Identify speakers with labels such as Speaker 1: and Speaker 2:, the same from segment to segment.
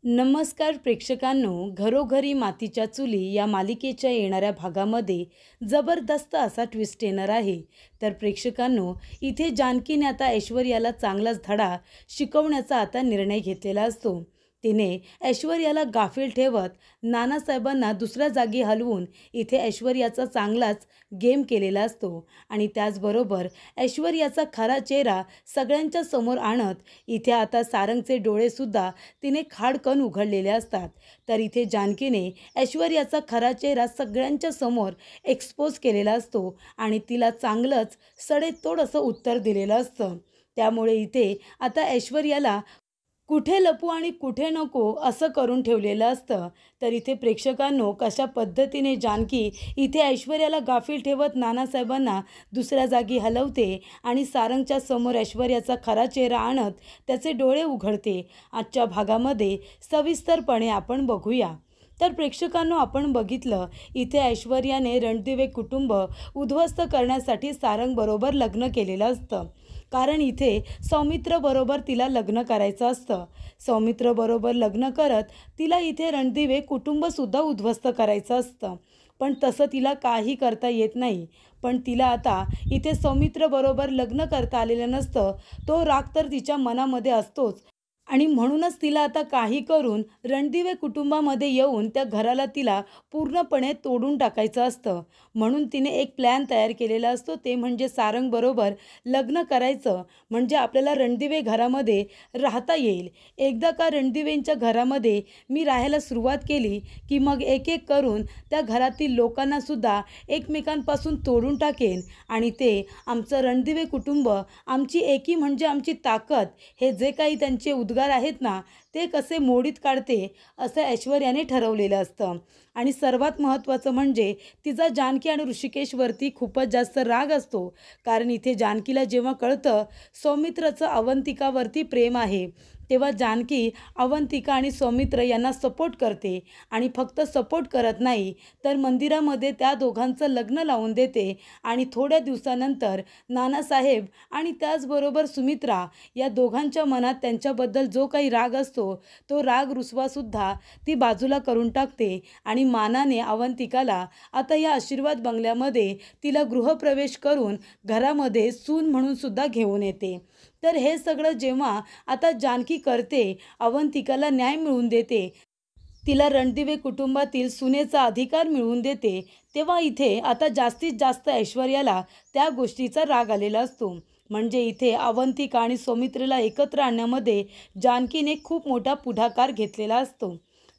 Speaker 1: नमस्कार प्रेक्षकांनो, घरोघरी मातीच्या चुली या मालिकेच्या येणाऱ्या भागामध्ये जबरदस्त असा ट्विस्ट येणार आहे। तर प्रेक्षकांनो, इथे जानकीने आता ऐश्वर्याला चांगलाच धडा शिकवण्याचा आता निर्णय घेतलेला असतो। तिने ऐश्वर्याला गाफील ठेवत नानासाहेबांना दुसऱ्या जागी हलवून इथे ऐश्वर्याचा चांगलाच गेम केलेला असतो आणि त्याचबरोबर ऐश्वर्याचा खरा चेहरा सगळ्यांच्या समोर आणत इथे आता सारंगचे डोळेसुद्धा तिने खाडकन उघडलेले असतात। तर इथे जानकीने ऐश्वर्याचा खरा चेहरा सगळ्यांच्या समोर एक्सपोज केलेला असतो आणि तिला चांगलंच सडेतोड असं उत्तर दिलेलं असतं। त्यामुळे इथे आता ऐश्वर्याला कुठे लपू आणि कुठे नको असं करून ठेवलेलं असतं। तर इथे प्रेक्षकांनो, कशा पद्धतीने जानकी इथे ऐश्वर्याला गाफील ठेवत नानासाहेबांना दुसऱ्या जागी हलवते आणि सारंगच्या समोर ऐश्वर्याचा खरा चेहरा आणत त्याचे डोळे उघडते, आजच्या भागामध्ये सविस्तरपणे आपण बघूया। तर प्रेक्षकांनो, आपण बघितलं इथे ऐश्वर्याने रणदिवे कुटुंब उद्ध्वस्त करण्यासाठी सारंगबरोबर लग्न केलेलं असतं। कारण इथे सौमित्रबरोबर तिला लग्न करायचं असतं। सौमित्रबरोबर लग्न करत तिला इथे रणदिवे कुटुंबसुद्धा उद्ध्वस्त करायचं असतं, पण तसं तिला काही करता येत नाही। पण तिला आता इथे सौमित्रबरोबर लग्न करता आलेलं नसतं, तो राग तर तिच्या मनामध्ये असतोच आणि म्हणूनच तिला आता काही करून रणदिवे कुटुंबामध्ये येऊन त्या घराला तिला पूर्णपणे तोडून टाकायचं असतं। म्हणून तिने एक प्लॅन तयार केलेला असतो, ते म्हणजे सारंगबरोबर लग्न करायचं, म्हणजे आपल्याला रणदिवे घरामध्ये राहता येईल। एकदा का रणदिवेंच्या घरामध्ये मी राहायला सुरुवात केली की मग एक एक करून त्या घरातील लोकांनासुद्धा एकमेकांपासून तोडून टाकेन आणि ते आमचं रणदिवे कुटुंब, आमची एकी म्हणजे आमची ताकद, हे जे काही त्यांचे उद्गार आहेत ना, ते कसे मोडीत काढते असं ऐश्वर्याने ठरवलेलं असतं। आणि सर्वात महत्त्वाचं म्हणजे तिचा जानकी आणि ऋषिकेशवरती खूपच जास्त राग असतो। कारण इथे जानकीला जेव्हा कळतं सौमित्रचं अवंतिकावरती प्रेम आहे, तेव्हा जानकी अवंतिका आणि सौमित्र यांना सपोर्ट करते आणि फक्त सपोर्ट करत नाही तर मंदिरामध्ये त्या दोघांचं लग्न लावून देते। आणि थोड्या दिवसानंतर नानासाहेब आणि त्याचबरोबर सुमित्रा या दोघांच्या मनात त्यांच्याबद्दल जो काही राग असतो, तो राग रुसवासुद्धा ती बाजूला करून टाकते आणि मानाने अवंतिकाला आता या आशीर्वाद बंगल्यामध्ये तिला गृहप्रवेश करून घरामध्ये सून म्हणून सुद्धा घेऊन येते। तर हे सगळं जेव्हा आता जानकी करते, अवंतिकाला न्याय मिळवून देते, तिला रणदिवे कुटुंबातील सुनेचा अधिकार मिळवून देते, तेव्हा इथे आता जास्तीत जास्त ऐश्वर्याला त्या गोष्टीचा राग आलेला असतो। म्हणजे इथे अवंतिका आणि सौमित्रीला एकत्र आणण्यामध्ये जानकीने खूप मोठा पुढाकार घेतलेला असतो।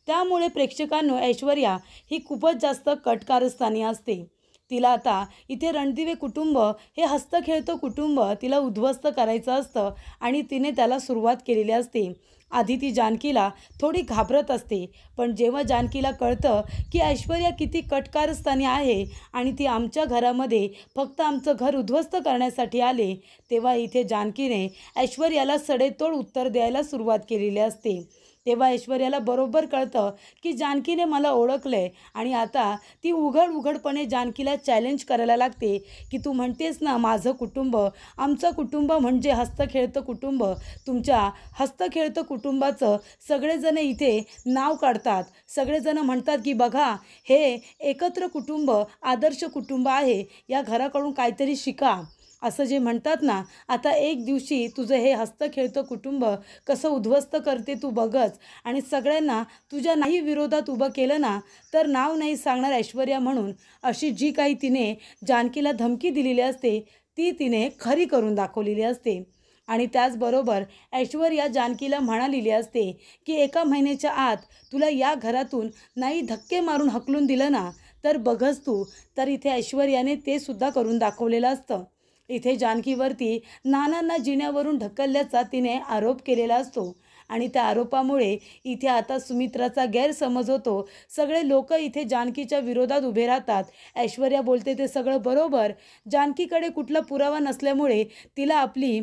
Speaker 1: त्यामुळे प्रेक्षकांनो, ऐश्वर्या ही खूपच जास्त कटकारस्थानी असते। तिला आता इथे रणदिवे कुटुंब हे हस्तखेळतं कुटुंब तिला उद्ध्वस्त करायचं असतं आणि तिने त्याला सुरुवात केलेली असते। आधी ती जानकीला थोडी घाबरत असते, पण जेव्हा जानकीला कळतं की ऐश्वर्या किती कटकारस्थानी आहे आणि ती आमच्या घरामध्ये फक्त आमचं घर उद्ध्वस्त करण्यासाठी आले, तेव्हा इथे जानकीने ऐश्वर्याला सडेतोड उत्तर द्यायला सुरुवात केलेली असते। तेव्हा ऐश्वर्याला बरोबर कळतं की जानकीने मला ओळखलंय आणि आता ती उघडपणे जानकीला चॅलेंज करायला लागते की तू म्हणतेस ना माझं कुटुंब, आमचं कुटुंब म्हणजे हस्तखेळतं कुटुंब, तुमच्या हस्तखेळतं कुटुंबाचं सगळेजण इथे नाव काढतात, सगळेजण म्हणतात की बघा हे एकत्र कुटुंब आदर्श कुटुंब आहे, या घराकडून काहीतरी शिका, असं जे म्हणतात ना। आता एक दिवशी तुझं हे हस्तखेळतं कुटुंब कसं उद्ध्वस्त करते तू बघच आणि सगळ्यांना तुझ्या नाही विरोधात उभं केलं ना तर नाव नाही सांगणार ऐश्वर्या म्हणून, अशी जी काही तिने जानकीला धमकी दिलेली असते ती तिने खरी करून दाखवलेली असते। आणि त्याचबरोबर ऐश्वर्या जानकीला म्हणालेली असते की 1 महिन्याच्या आत तुला या घरातून नाही धक्के मारून हकलून दिलं ना तर बघच तू। तर इथे ऐश्वर्याने ते सुद्धा करून दाखवलेलं असतं। इथे जानकीवरती नानांना जिन्यावरून ढकलल्याचा तिने आरोप केलेला असतो आणि त्या आरोपामुळे इथे आता सुमित्राचा गैरसमज होतो। सगळे लोक इथे जानकीच्या विरोधात उभे राहतात। ऐश्वर्या बोलते ते सगळं बरोबर, जानकीकडे कुठला पुरावा नसल्यामुळे तिला आपली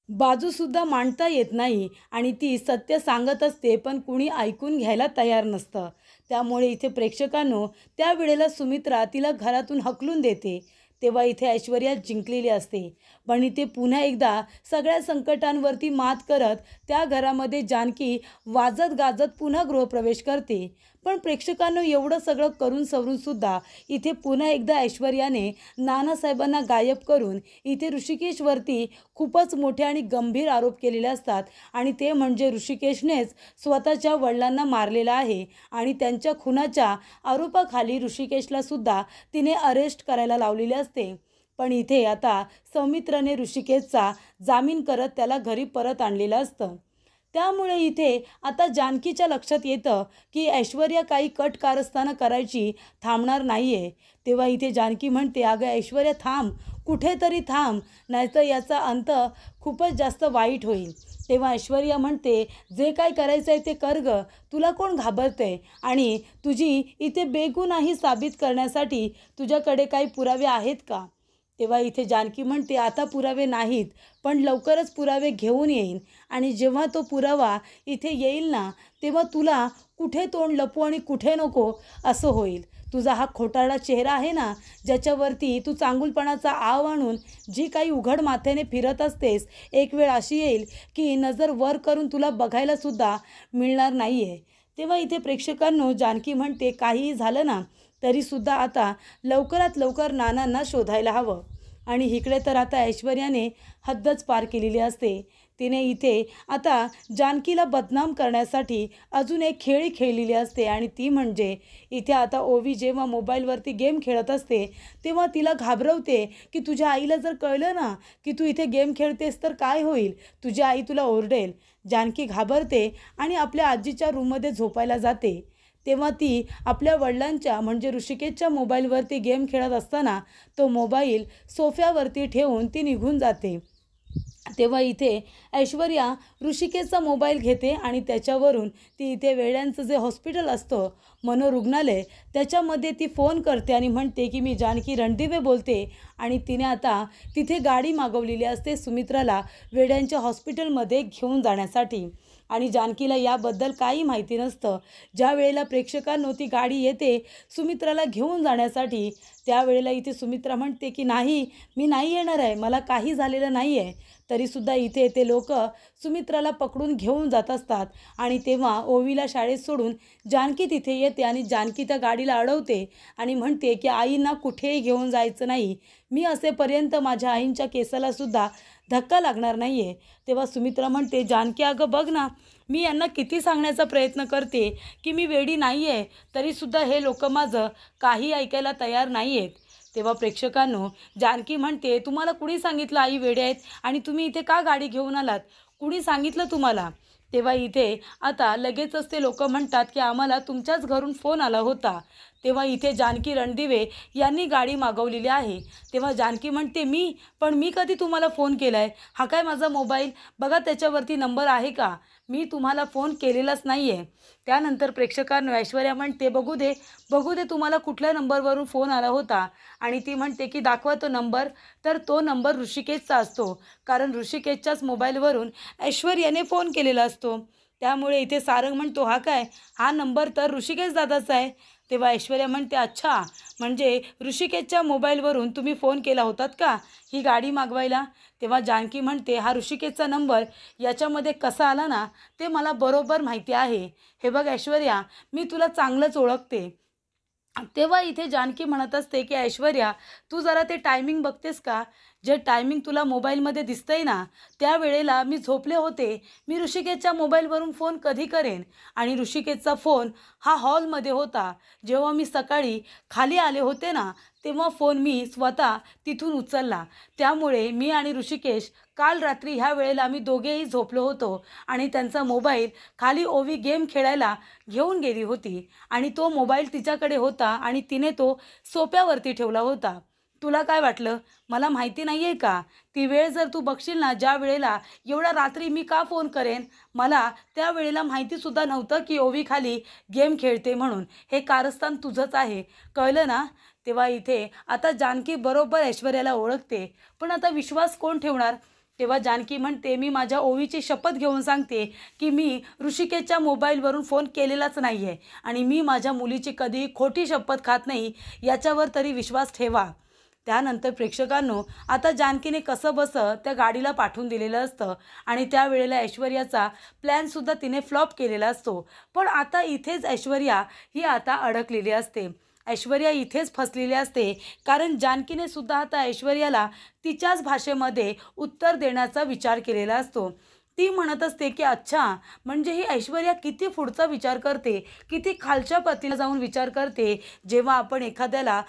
Speaker 1: बाजूसुद्धा मांडता येत नाही आणि ती सत्य सांगत असते, पण कुणी ऐकून घ्यायला तयार नसतं। त्यामुळे इथे प्रेक्षकांनो, त्यावेळेला सुमित्रा तिला घरातून हकलून देते। तेव्हा इथे ऐश्वर्या जिंकलेली असते. पण इथे पुन्हा एकदा सगळ्या संकटांवरती मात करत त्या घरामध्ये जानकी वाजत गाजत पुन्हा गृहप्रवेश करते. पण प्रेक्षकांनो, एवढं सगळं करून सवरून सुद्धा इथे पुन्हा एकदा ऐश्वर्याने नानासाहेबांना गायब करून इथे ऋषिकेशवरती खूपच मोठे आणि गंभीर आरोप केलेले असतात. आणि ते म्हणजे ऋषिकेशनेच स्वतःच्या वडिलांना मारलेलं आहे आणि त्यांच्या खुनाच्या आरोपाखाली ऋषिकेशला सुद्धा तिने अरेस्ट करायला लावलेले असते. पण इथे आता सौमित्राने ऋषिकेशचा जामीन करत त्याला घरी परत आणलेलं असतं. त्यामुळे इथे आता जानकीच्या लक्षात येतं की ऐश्वर्या काही कट कारस्थानं करायची थांबणार नाही आहे. तेव्हा इथे जानकी म्हणते, अगं ऐश्वर्या थांब, कुठेतरी थांब, नाहीतर याचा अंत खूपच जास्त वाईट होईल. तेव्हा ऐश्वर्या म्हणते, जे काय करायचं आहे ते कर गं, तुला कोण घाबरते आणि तुझी इथे बेगुनाही साबित करण्यासाठी तुझ्याकडे काही पुरावे आहेत का? तेव्हा इथे जानकी म्हणते, आता पुरावे नाहीत, पण लवकरच पुरावे घेऊन येईन आणि जेव्हा तो पुरावा इथे येईल ना, तेव्हा तुला कुठे तोंड लपवू आणि कुठे नको असं होईल. तुझा हा खोटारडा चेहरा आहे ना, ज्याच्यावरती तू चांगुलपणाचा आव आणून जी काही उघड माथ्याने फिरत असतेस, एक वेळ अशी येईल की नजर वर करून तुला बघायलासुद्धा मिळणार नाही आहे. तेव्हा इथे प्रेक्षकांनो, जानकी म्हणते, काहीही झालं ना तरीसुद्धा आता लवकरात लवकर नानांना शोधायला हवं. आणि इकडे तर आता ऐश्वर्याने हद्दच पार केलेली असते. तिने इथे आता जानकीला बदनाम करण्यासाठी अजून एक खेळी खेळलेली असते आणि ती म्हणजे इथे आता ओवी जेव्हा मोबाईलवरती गेम खेळत असते तेव्हा तिला घाबरवते की तुझ्या आईला जर कळलं ना की तू इथे गेम खेळतेस तर काय होईल, तुझी आई तुला ओरडेल. जानकी घाबरते आणि आपल्या आजीच्या रूममध्ये झोपायला जाते. तेव्हा ती आपल्या वडिलांच्या म्हणजे ऋषिकेशच्या मोबाईलवरती गेम खेळत असताना तो मोबाईल सोफ्यावरती ठेवून ती निघून जाते. तेव्हा इथे ऐश्वर्या ऋषिकेशचा मोबाईल घेते आणि त्याच्यावरून ती इथे वेड्यांचं जे हॉस्पिटल असतं मनोरुग्णालय त्याच्यामध्ये ती फोन करते आणि म्हणते की मी जानकी रणदिवे बोलते. आणि तिने आता तिथे गाडी मागवलेली असते सुमित्राला वेड्यांच्या हॉस्पिटलमध्ये घेऊन जाण्यासाठी. आणि जानकीला याबद्दल काही माहिती नसतं. ज्या वेळेला प्रेक्षकांनो ती गाडी येते सुमित्राला घेऊन जाण्यासाठी, त्यावेळेला इथे सुमित्रा म्हणते की नाही, मी नाही येणार आहे, मला काही झालेलं नाही आहे. तरीसुद्धा इथे ते लोक सुमित्राला पकडून घेऊन जात असतात. आणि तेव्हा ओवीला शाळेत सोडून जानकी तिथे येते आणि जानकी त्या गाडीला अडवते आणि म्हणते की आईंना कुठेही घेऊन जायचं नाही, मी असेपर्यंत माझ्या आईंच्या केसालासुद्धा धक्का लागणार नाही आहे. तेव्हा सुमित्रा म्हणते, जानकी अगं बघ ना, मी यांना किती सांगण्याचा प्रयत्न करते की मी वेडी नाही आहे, तरीसुद्धा हे लोक माझं काही ऐकायला तयार नाही आहेत. तेव्हा प्रेक्षकांनो, जानकी म्हणते, तुम्हाला कुणी सांगितलं आई वेडे आहेत आणि तुम्ही इथे का गाडी घेऊन आलात, कुणी सांगितलं तुम्हाला? तेव्हा इथे आता लगेचच ते लोक म्हणतात की आम्हाला तुमच्याच घरून फोन आला होता. तेव्हा इथे जानकी रणदिवे यांनी गाडी मागवलेली आहे. तेव्हा जानकी म्हणते, मी कधी तुम्हाला फोन केला आहे? हा काय माझा मोबाईल, बघा त्याच्यावरती नंबर आहे का, मी तुम्हाला फोन केलेलाच नाही आहे. त्यानंतर प्रेक्षकांनो ऐश्वर्या म्हणते, बघू दे तुम्हाला कुठल्या नंबरवरून फोन आला होता. आणि ती म्हणते की दाखवा तो नंबर. तर तो नंबर ऋषिकेशचा असतो, कारण ऋषिकेशच्याच मोबाईलवरून ऐश्वर्याने फोन केलेला असतो. त्यामुळे इथे सारंग म्हणतो, हा नंबर तर ऋषिकेश दादाचा आहे. तेव्हा ऐश्वर्या म्हणते, अच्छा, म्हणजे ऋषिकेशच्या मोबाईलवरून तुम्ही फोन केला होतात का ही गाडी मागवायला? तेव्हा जानकी म्हणते, हा ऋषिकेशचा नंबर याच्यामध्ये कसा आला ना ते मला बरोबर माहिती आहे. हे बघ ऐश्वर्या, मी तुला चांगलंच ओळखते. तेव्हा इथे जानकी म्हणत असते की ऐश्वर्या, तू जरा ते टायमिंग बघतेस का, जे टायमिंग तुला मोबाईलमध्ये दिसतंय ना, त्यावेळेला मी झोपले होते. मी ऋषिकेशच्या मोबाईलवरून फोन कधी करेन? आणि ऋषिकेशचा फोन हा हॉलमध्ये होता. जेव्हा मी सकाळी खाली आले होते ना, तेव्हा फोन मी स्वतः तिथून उचलला. त्यामुळे मी आणि ऋषिकेश काल रात्री ह्या वेळेला आम्ही दोघेही झोपलो होतो आणि त्यांचा मोबाईल खाली ओवी गेम खेळायला घेऊन गेली होती आणि तो मोबाईल तिच्याकडे होता आणि तिने तो सोप्यावरती ठेवला होता. तुला काय वाटलं, मला माहिती नाही आहे का? ती वेळ जर तू बघशील ना, ज्या वेळेला एवढ्या रात्री मी का फोन करेन, मला त्या वेळेला माहितीसुद्धा नव्हतं की ओवी खाली गेम खेळते म्हणून. हे कारस्थान तुझंच आहे, कळलं ना? तेव्हा इथे आता जानकी बरोबर ऐश्वर्याला ओळखते, पण आता विश्वास कोण ठेवणार? तेव्हा जानकी म्हणते, मी माझ्या ओवीची शपथ घेऊन सांगते की मी ऋषिकेशच्या मोबाईलवरून फोन केलेलाच नाही आहे आणि मी माझ्या मुलीची कधी खोटी शपथ खात नाही, याच्यावर तरी विश्वास ठेवा. त्यानंतर प्रेक्षकांनो आता जानकीने कसं बसं त्या गाडीला पाठवून दिलेलं असतं आणि त्यावेळेला ऐश्वर्याचा प्लॅनसुद्धा तिने फ्लॉप केलेला असतो. पण आता इथेच ऐश्वर्या ही आता अडकलेली असते. ऐश्वर्या इथेच फसलेली असते, कारण जानकीने सुद्धा आता ऐश्वर्याला तिच्याच भाषेमध्ये उत्तर देण्याचा विचार केलेला असतो. ती म्हणत असते की अच्छा, म्हणजे ही ऐश्वर्या किती पुढचा विचार करते, किती खालच्या पातळीला जाऊन विचार करते. जेव्हा आपण एखाद्याला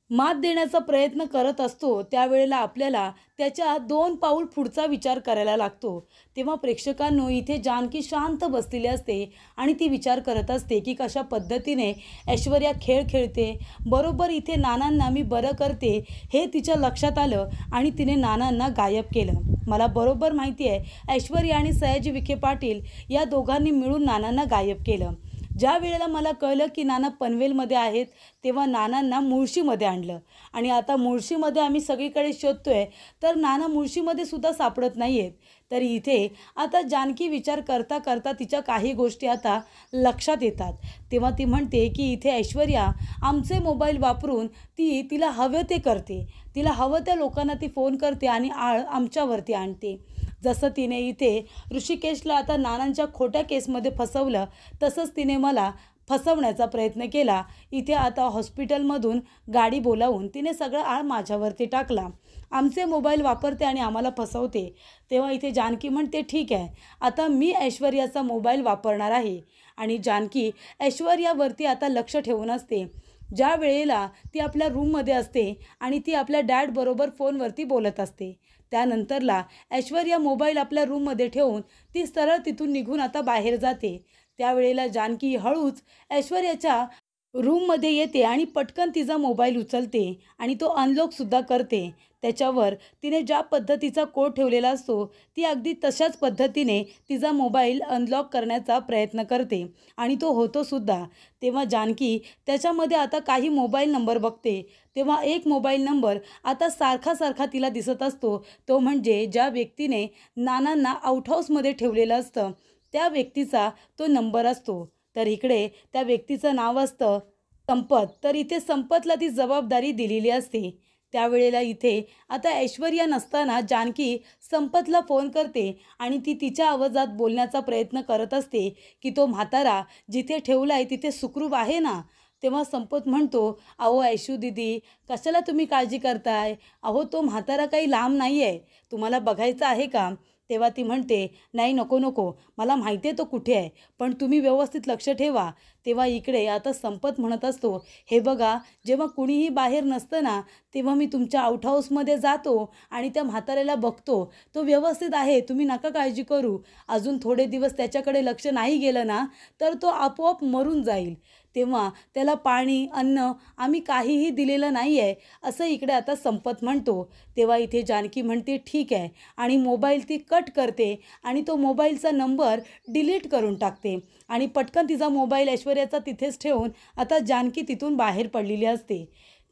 Speaker 1: मात देण्याचा प्रयत्न करत असतो त्यावेळेला आपल्याला त्याच्या 2 पाऊल पुढचा विचार करायला लागतो. तेव्हा प्रेक्षकांनो इथे जानकी शांत बसलेली असते आणि ती विचार करत असते की कशा पद्धतीने ऐश्वर्या खेळ खेळते. बरोबर इथे नानांना मी बरं करते हे तिच्या लक्षात आलं आणि तिने नानांना गायब केलं. मला बरोबर माहिती आहे ऐश्वर्या आणि सयाजी विखे पाटील या दोघांनी मिळून नानांना गायब केलं. ज्या वेळेला मला कळलं की नाना पनवेलमध्ये आहेत तेव्हा नानांना मुळशीमध्ये आणलं आणि आता मुळशीमध्ये आम्ही सगळीकडे शोधतोय तर नाना मुळशीमध्ये सुद्धा सापडत नाही आहेत. तर इथे आता जानकी विचार करता करता तिच्या काही गोष्टी आता लक्षात येतात. तेव्हा ती म्हणते की इथे ऐश्वर्या आमचे मोबाईल वापरून तिला हवं ते करते, तिला हवं त्या लोकांना ती फोन करते आणि आळ आमच्यावरती आणते. जसं तिने इथे ऋषिकेशला आता नानांच्या खोट्या केसमध्ये फसवलं तसंच तिने मला फसवण्याचा प्रयत्न केला. इथे आता हॉस्पिटलमधून गाडी बोलावून तिने सगळं आळ माझ्यावरती टाकला. आमचे मोबाईल वापरते आणि आम्हाला फसवते. तेव्हा इथे जानकी म्हणते ठीक आहे, आता मी ऐश्वर्याचा मोबाईल वापरणार आहे. आणि जानकी ऐश्वर्यावरती आता लक्ष ठेवून असते. ज्या वेळेला ती आपल्या रूममध्ये असते आणि ती आपल्या डॅडबरोबर फोनवरती बोलत असते त्यानंतरला ऐश्वर्या मोबाईल आपल्या रूममध्ये ठेवून ती सरळ तिथून निघून आता बाहेर जाते. त्यावेळेला जानकी हळूच ऐश्वर्याच्या रूममध्ये येते आणि पटकन तिचा मोबाईल उचलते आणि तो अनलॉकसुद्धा करते. त्याच्यावर तिने ज्या पद्धतीचा कोड ठेवलेला असतो ती अगदी तशाच पद्धतीने तिचा मोबाईल अनलॉक करण्याचा प्रयत्न करते आणि तो होतोसुद्धा. तेव्हा जानकी त्याच्यामध्ये आता काही मोबाईल नंबर बघते. तेव्हा एक मोबाईल नंबर आता सारखा तिला दिसत असतो. तो म्हणजे ज्या व्यक्तीने नानांना आउट हाऊसमध्ये ठेवलेलं असतं त्या व्यक्तीचा तो नंबर असतो. तर इकडे त्या व्यक्तीचं नाव असतं संपत. तर इथे संपतला ती जबाबदारी दिलेली असते. त्यावेळेला इथे आता ऐश्वर्या नसताना जानकी संपतला फोन करते आणि ती तिच्या आवाजात बोलण्याचा प्रयत्न करत असते की तो म्हातारा जिथे ठेवला आहे तिथे सुखरूप आहे ना. तेव्हा संपत म्हणतो अहो ऐशू दीदी, कशाला तुम्ही काळजी करताय, अहो तो म्हातारा काही लांब नाही आहे, तुम्हाला बघायचं आहे का. तेव्हा ती म्हणते नाही नको, मला माहिती आहे तो कुठे आहे, पण तुम्ही व्यवस्थित लक्ष ठेवा. तेव्हा इकडे आता संपत म्हणत असतो हे बघा, जेव्हा कुणीही बाहेर नसतं ना तेव्हा मी तुमच्या आउट हाऊसमध्ये जातो आणि त्या म्हाताऱ्याला बघतो, तो व्यवस्थित आहे, तुम्ही नका काळजी करू. अजून थोडे दिवस त्याच्याकडे लक्ष नाही गेलं ना तर तो आपोआप मरून जाईल. तेव्हा त्याला पाणी अन्न आम्ही काहीही दिलेलं नाही आहे असं इकडे आता संपत म्हणतो. तेव्हा इथे जानकी म्हणते ठीक आहे आणि मोबाईल ती कट करते आणि तो मोबाईलचा नंबर डिलीट करून टाकते आणि पटकन तिचा मोबाईल ऐश्वर्याचा तिथेच ठेवून आता जानकी तिथून बाहेर पडलेली असते.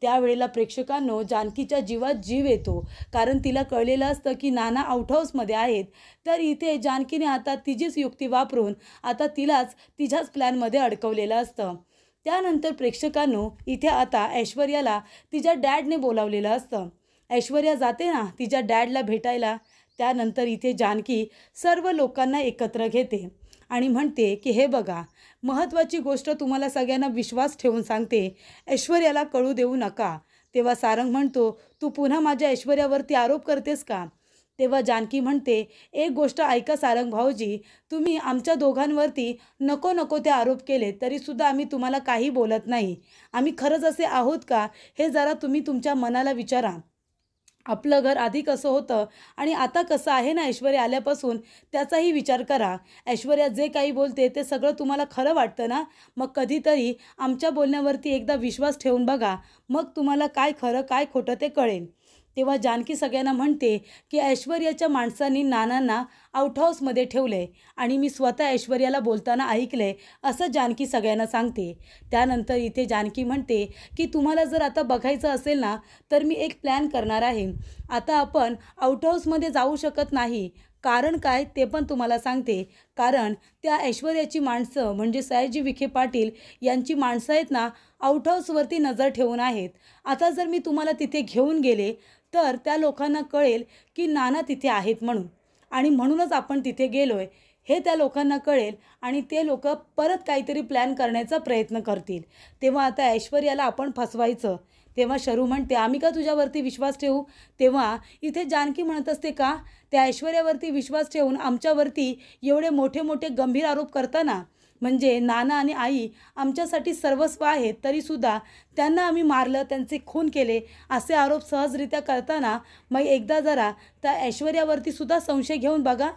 Speaker 1: त्यावेळेला प्रेक्षकांनो जानकीच्या जीवात जीव येतो, कारण तिला कळलेलं असतं की नाना आउट हाऊसमध्ये आहेत. तर इथे जानकीने आता तिचीच युक्ती वापरून आता तिलाच तिच्याच प्लॅनमध्ये अडकवलेलं असतं. त्यानंतर प्रेक्षकांनो इथे आता ऐश्वर्याला तिच्या डॅडने बोलावलेलं असतं. ऐश्वर्या जाते ना तिच्या डॅडला भेटायला. त्यानंतर इथे जानकी सर्व लोकांना एकत्र घेते आणि म्हणते की हे बघा, महत्त्वाची गोष्ट तुम्हाला सगळ्यांना विश्वास ठेवून सांगते, ऐश्वर्याला कळू देऊ नका. तेव्हा सारंग म्हणतो तू पुन्हा माझ्या ऐश्वर्यावरती आरोप करतेस का. तेव्हा जानकी म्हणते एक गोष्ट ऐका सारंग भाऊजी, तुम्ही आमच्या दोघांवरती नको ते आरोप केले तरीसुद्धा आम्ही तुम्हाला काही बोलत नाही. आम्ही खरंच असे आहोत का हे जरा तुम्ही तुमच्या मनाला विचारा. आपलं घर आधी कसं होतं आणि आता कसं आहे ना ऐश्वर्या आल्यापासून, त्याचाही विचार करा. ऐश्वर्या जे काही बोलते ते सगळं तुम्हाला खरं वाटतं ना, मग कधीतरी आमच्या बोलण्यावरती एकदा विश्वास ठेवून बघा, मग तुम्हाला काय खरं काय खोटं ते कळेल. तेव्हा जानकी सगळ्यांना म्हणते की ऐश्वर्याच्या माणसांनी नानांना आउट हाऊसमध्ये ठेवले आणि मी स्वतः ऐश्वर्याला बोलताना ऐकले असं जानकी सगळ्यांना सांगते. त्यानंतर इथे जानकी म्हणते की तुम्हाला जर आता बघायचं असेल ना तर मी एक प्लॅन करणार आहे. आता आपण आउट हाऊसमध्ये जाऊ शकत नाही, कारण काय ते पण तुम्हाला सांगते. कारण त्या ऐश्वर्याची माणसं म्हणजे सयाजी विखे पाटील यांची माणसं आहेत ना, आउट हाऊसवरती नजर ठेवून आहेत. आता जर मी तुम्हाला तिथे घेऊन गेले तर त्या लोकांना कळेल की नाना तिथे आहेत म्हणून, आणि म्हणूनच आपण तिथे गेलोय हे त्या लोकांना कळेल आणि ते लोक परत काहीतरी प्लॅन करण्याचा प्रयत्न करतील. तेव्हा आता ऐश्वर्याला आपण फसवायचं. तेव्हा शरू म्हणते, आम्ही का तुझ्यावरती विश्वास ठेवू? तेव्हा इथे जानकी म्हणत असते, का त्या ऐश्वर्यावरती विश्वास ठेवून आमच्यावरती एवढे मोठे मोठे गंभीर आरोप करताना, म्हणजे नाना आणि आई आमच्यासाठी सर्वस्व आहेत तरीसुद्धा त्यांना आम्ही मारलं, त्यांचे खून केले असे आरोप सहजरित्या करताना मग एकदा जरा त्या ऐश्वर्यावरती सुद्धा संशय घेऊन बघा.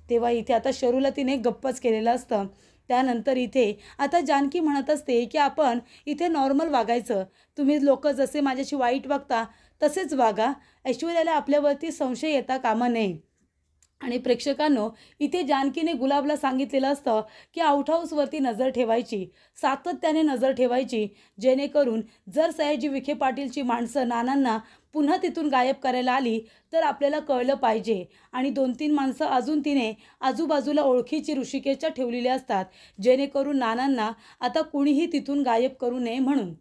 Speaker 1: तेव्हा इथे आता शरूला तिने गप्पच केलेलं असतं. त्यानंतर इथे आता जानकी म्हणत असते की आपण इथे नॉर्मल वागायचं. तुम्ही लोक जसे माझ्याशी वाईट वागता तसेच वागा. ऐश्वर्याला आपल्यावरती संशय येता कामा नये. आणि प्रेक्षकांनो, इथे जानकीने गुलाबला सांगितलेलं असतं की आउट हाऊसवरती नजर ठेवायची, सातत्याने नजर ठेवायची, जेणेकरून जर सयाजी विखे पाटीलची माणसं नानांना पुन्हा तिथून गायब करायला आली तर आपल्याला कळलं पाहिजे. आणि 2-3 माणसं अजून तिने आजूबाजूला ओळखीची ऋषिकेशच्या ठेवलेली असतात, जेणेकरून नानांना आता कुणीही तिथून गायब करू नये म्हणून.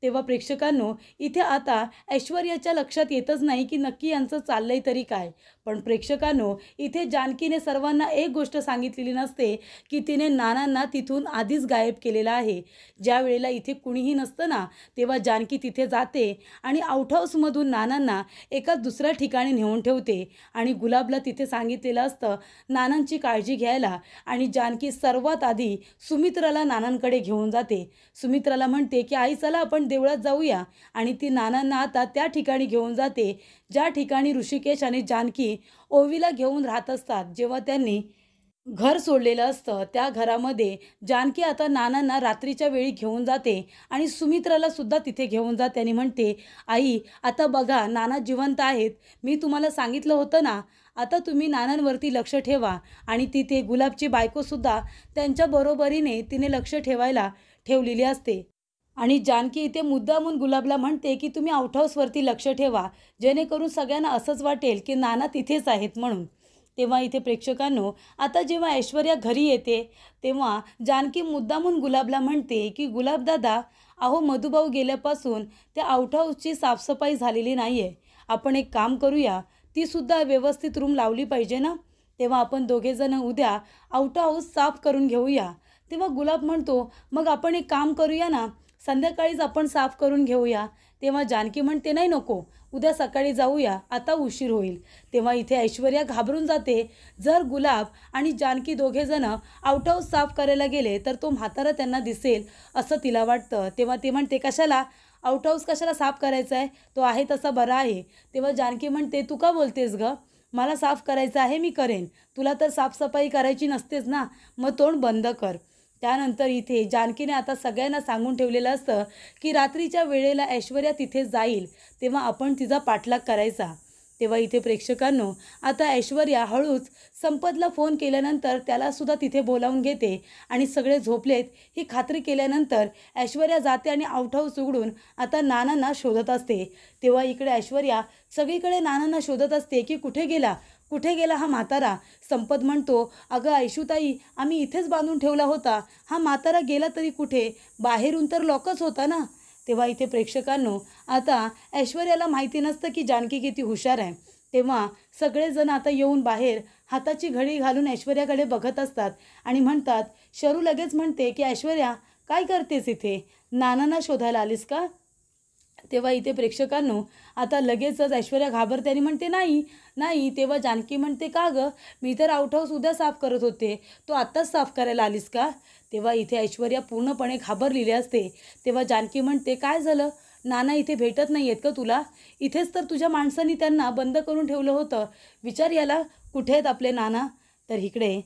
Speaker 1: तेव्हा प्रेक्षकांनो, इथे आता ऐश्वर्याच्या लक्षात येतच नाही की नक्की यांचं चाललंय तरी काय. पण प्रेक्षकांनो, इथे जानकीने सर्वांना एक गोष्ट सांगितलेली नसते की तिने नानांना तिथून आधीच गायब केलेलं आहे. ज्या वेळेला इथे कुणीही नसतं ना, तेव्हा जानकी तिथे जाते आणि आउट हाऊसमधून नानांना एका दुसऱ्या ठिकाणी नेऊन ठेवते आणि गुलाबला तिथे सांगितलेलं असतं नानांची काळजी घ्यायला. आणि जानकी सर्वात आधी सुमित्राला नानांकडे घेऊन जाते. सुमित्राला म्हणते की आई चला आपण देवळात जाऊया, आणि ती नानांना आता त्या ठिकाणी घेऊन जाते ज्या ठिकाणी ऋषिकेश आणि जानकी ओवीला घेऊन राहत असतात. जेव्हा त्यांनी घर सोडलेलं असतं त्या घरामध्ये जानकी आता नानांना रात्रीच्या वेळी घेऊन जाते आणि सुमित्राला सुद्धा तिथे घेऊन जाते आणि म्हणते, आई आता बघा नाना जिवंत आहेत, मी तुम्हाला सांगितलं होतं ना, आता तुम्ही नानांवरती लक्ष ठेवा. आणि तिथे गुलाबची बायकोसुद्धा त्यांच्या बरोबरीने तिने लक्ष ठेवायला ठेवलेली असते. आणि जानकी इथे मुद्दामून गुलाबला म्हणते की तुम्ही आउट हाऊसवरती लक्ष ठेवा, जेणेकरून सगळ्यांना असंच वाटेल की नाना तिथेच आहेत म्हणून. तेव्हा इथे प्रेक्षकांनो, आता जेव्हा ऐश्वर्या घरी येते तेव्हा जानकी मुद्दामून गुलाबला म्हणते की गुलाबदादा, अहो मधुभाऊ गेल्यापासून त्या आउट हाऊसची साफसफाई झालेली नाही आहे. आपण एक काम करूया, तीसुद्धा व्यवस्थित रूम लावली पाहिजे ना. तेव्हा आपण दोघेजणं उद्या आउट हाऊस साफ करून घेऊया. तेव्हा गुलाब म्हणतो, मग आपण एक काम करूया ना, संध्याकाळीच आपण साफ करून घेऊया. तेव्हा जानकी म्हणते, नाही नको, उद्या सकाळी जाऊया, आता उशीर होईल. तेव्हा इथे ऐश्वर्या घाबरून जाते. जर गुलाब आणि जानकी दोघेजणं आउट हाऊस साफ करायला गेले तर तो म्हातारा त्यांना दिसेल असं तिला वाटतं. तेव्हा ती म्हणते, कशाला आउट हाऊस कशाला साफ करायचा आहे, तो आहे तसा बरा आहे. तेव्हा जानकी म्हणते, तू का बोलतेस ग, मला साफ करायचं आहे, मी करेन, तुला तर साफसफाई करायची नसतेच ना, मग तोंड बंद कर. त्यानंतर इथे जानकीने आता सगळ्यांना सांगून ठेवलेलं असतं की रात्रीच्या वेळेला ऐश्वर्या तिथे जाईल तेव्हा आपण तिचा पाठलाग करायचा. तेव्हा इथे प्रेक्षकांनो, आता ऐश्वर्या हळूच संपतला फोन केल्यानंतर त्यालासुद्धा तिथे बोलावून घेते आणि सगळे झोपलेत ही खात्री केल्यानंतर ऐश्वर्या जाते आणि आउट हाऊस उघडून आता नानांना शोधत असते. तेव्हा इकडे ऐश्वर्या सगळीकडे नानांना शोधत असते की कुठे गेला, कुठे गेला हा म्हातारा. संपत म्हणतो, अगं ऐशूताई, आम्ही इथेच बांधून ठेवला होता, हा म्हातारा गेला तरी कुठे, बाहेरून तर लॉकच होता ना. तेव्हा इथे प्रेक्षकांनो, आता ऐश्वर्याला माहिती नसतं की जानकी किती हुशार आहे. तेव्हा सगळेजण आता येऊन बाहेर हाताची घडी घालून ऐश्वर्याकडे बघत असतात आणि म्हणतात, शरू लगेच म्हणते की ऐश्वर्या काय करतेस इथे, नानांना शोधायला आलीस का. तेव्हा इथे प्रेक्षकांनो, आता लगेचच ऐश्वर्या घाबरते आणि म्हणते, नाही नाही. तेव्हा जानकी म्हणते, का गं, मी तर आउट हाऊस उद्या साफ करत होते, तो आत्ताच साफ करायला आलीस का. तेव्हा इथे ऐश्वर्या पूर्णपणे घाबरलेली असते. तेव्हा जानकी म्हणते, काय झालं, नाना इथे भेटत नाही आहेत का तुला, इथेच तर तुझ्या माणसांनी त्यांना बंद करून ठेवलं होतं, विचार याला कुठे आहेत आपले नाना. तर इकडे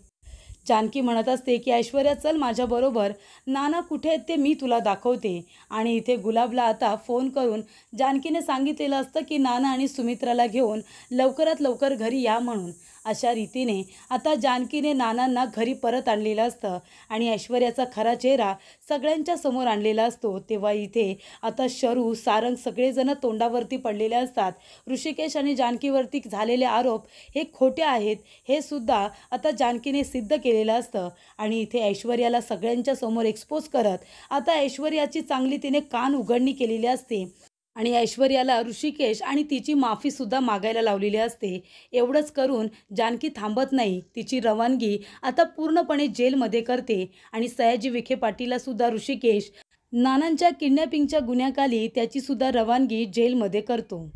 Speaker 1: जानकी म्हणत असते की ऐश्वर्या चल माझ्याबरोबर, नाना कुठे आहेत ते मी तुला दाखवते. आणि इथे गुलाबला आता फोन करून जानकीने सांगितलेलं असतं की नाना आणि सुमित्राला घेऊन लवकरात लवकर घरी या म्हणून. अशा रीतीने आता जानकीने नानांना घरी परत आणलेलं असतं आणि ऐश्वर्याचा खरा चेहरा सगळ्यांच्या समोर आणलेला असतो. तेव्हा इथे आता शरू, सारंग सगळेजण तोंडावरती पडलेले असतात. ऋषिकेश आणि जानकीवरती झालेले आरोप हे खोटे आहेत हे सुद्धा आता जानकीने सिद्ध केलेलं असतं आणि इथे ऐश्वर्याला सगळ्यांच्या समोर एक्सपोज करत आता ऐश्वर्याची चांगली तिने कान उघडणी केलेली असते आणि ऐश्वर्याला ऋषिकेश आणि तिची माफीसुद्धा मागायला लावलेली असते. एवढंच करून जानकी थांबत नाही. तिची रवानगी आता पूर्णपणे जेलमध्ये करते आणि सयाजी विखे पाटीललासुद्धा ऋषिकेश नानांच्या किडनॅपिंगच्या गुन्ह्याखाली त्याचीसुद्धा रवानगी जेलमध्ये करतो.